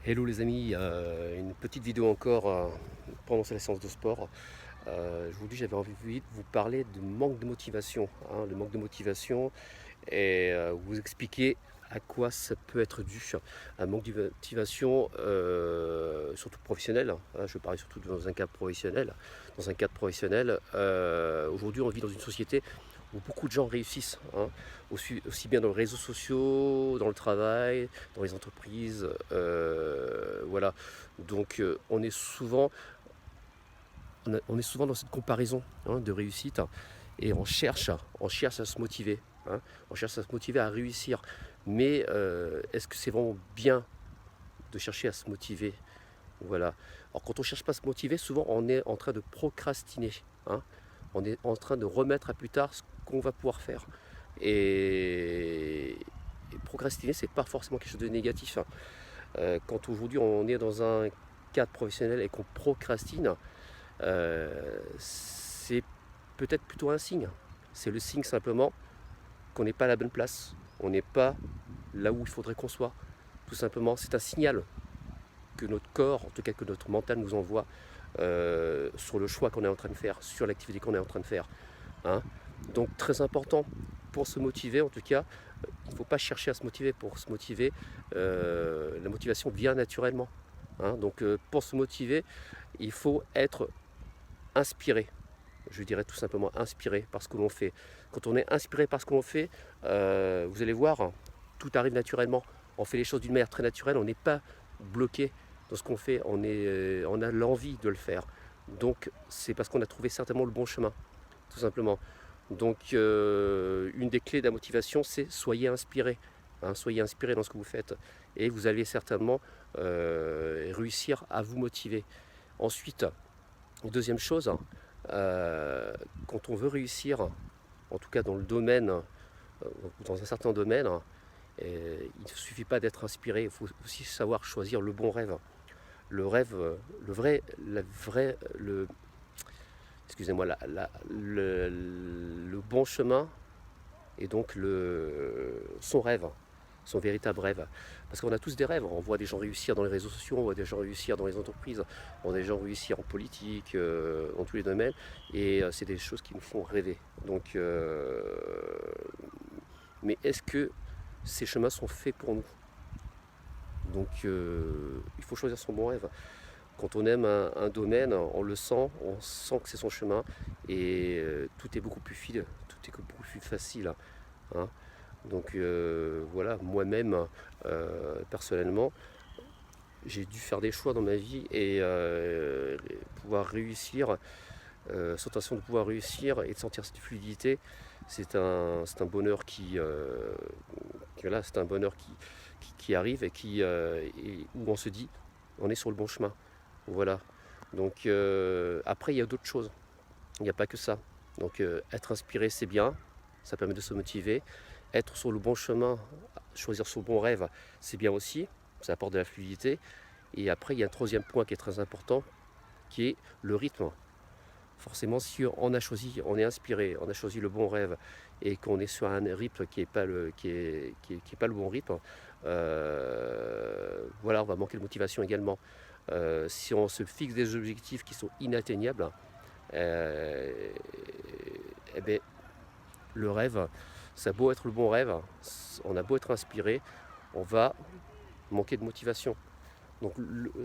Hello les amis, une petite vidéo encore pendant la séance de sport. Aujourd'hui j'avais envie de vous parler de manque de motivation, le manque de motivation et vous expliquer à quoi ça peut être dû. Un manque de motivation, surtout professionnel, je parle surtout dans un cadre professionnel. Dans un cadre professionnel, aujourd'hui on vit dans une société où beaucoup de gens réussissent, aussi bien dans les réseaux sociaux, dans le travail, dans les entreprises, voilà. Donc on est souvent dans cette comparaison de réussite et on cherche à se motiver, on cherche à se motiver à réussir. Mais est-ce que c'est vraiment bien de chercher à se motiver? Voilà. Alors quand on ne cherche pas à se motiver, souvent on est en train de procrastiner, hein. On est en train de remettre à plus tard ce qu'on va pouvoir faire. Et, et procrastiner, c'est pas forcément quelque chose de négatif, hein. Quand aujourd'hui on est dans un cadre professionnel et qu'on procrastine, c'est peut-être plutôt un signe. C'est le signe simplement qu'on n'est pas à la bonne place. On n'est pas là où il faudrait qu'on soit. Tout simplement, c'est un signal que notre corps, en tout cas que notre mental nous envoie sur le choix qu'on est en train de faire, sur l'activité qu'on est en train de faire, hein. Donc très important pour se motiver, en tout cas, il ne faut pas chercher à se motiver pour se motiver. La motivation vient naturellement, hein. Donc pour se motiver, il faut être inspiré. Je dirais tout simplement inspiré par ce que l'on fait. Quand on est inspiré par ce que l'on fait, vous allez voir, tout arrive naturellement. On fait les choses d'une manière très naturelle, on n'est pas bloqué dans ce qu'on fait, on a l'envie de le faire. Donc c'est parce qu'on a trouvé certainement le bon chemin, tout simplement. Donc une des clés de la motivation, c'est soyez inspiré, hein, soyez inspiré dans ce que vous faites. Et vous allez certainement réussir à vous motiver. Ensuite, deuxième chose, quand on veut réussir, en tout cas dans le domaine, dans un certain domaine, il ne suffit pas d'être inspiré, il faut aussi savoir choisir le bon rêve. Le rêve, le vrai, la vraie, le, excusez-moi, le bon chemin et donc son rêve, son véritable rêve. Parce qu'on a tous des rêves, on voit des gens réussir dans les réseaux sociaux, on voit des gens réussir dans les entreprises, on voit des gens réussir en politique, dans tous les domaines, et c'est des choses qui nous font rêver. Donc, mais est-ce que ces chemins sont faits pour nous? Donc il faut choisir son bon rêve. Quand on aime un domaine, on sent que c'est son chemin, et tout est beaucoup plus fluide, tout est beaucoup plus facile, hein. Donc voilà, moi-même, personnellement, j'ai dû faire des choix dans ma vie et pouvoir réussir, sensation de pouvoir réussir et de sentir cette fluidité, c'est un bonheur voilà, c'est un bonheur qui arrive et où on se dit, on est sur le bon chemin. Voilà. Donc après, il y a d'autres choses. Il n'y a pas que ça. Donc être inspiré, c'est bien, ça permet de se motiver. Être sur le bon chemin, choisir son bon rêve, c'est bien aussi, ça apporte de la fluidité. Et après, il y a un troisième point qui est très important, qui est le rythme. Forcément, si on est inspiré, on a choisi le bon rêve et qu'on est sur un rythme qui n'est pas qui est pas le bon rythme, voilà, on va manquer de motivation également. Si on se fixe des objectifs qui sont inatteignables, euh, eh ben, le rêve, ça a beau être le bon rêve, on a beau être inspiré, on va manquer de motivation. Donc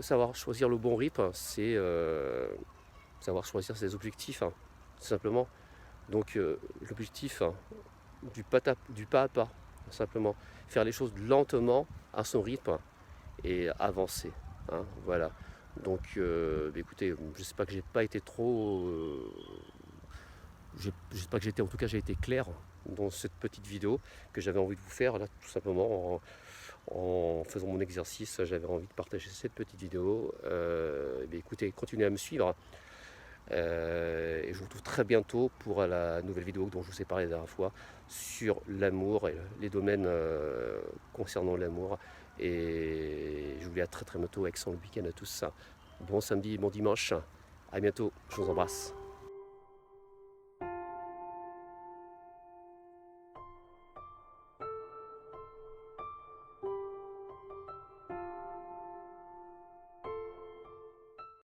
savoir choisir le bon rythme, c'est savoir choisir ses objectifs, tout simplement. Donc l'objectif, du pas à pas, simplement. Faire les choses lentement, à son rythme, et avancer, voilà. Donc écoutez, j'espère que j'ai pas été trop... j'espère que j'ai été, en tout cas j'ai été clair dans cette petite vidéo que j'avais envie de vous faire, là, tout simplement, en faisant mon exercice, j'avais envie de partager cette petite vidéo. Écoutez, continuez à me suivre. Et je vous retrouve très bientôt pour la nouvelle vidéo dont je vous ai parlé la dernière fois sur l'amour et les domaines concernant l'amour. Et je vous dis à très très bientôt, excellent week-end à tous. Bon samedi, bon dimanche. À bientôt, je vous embrasse.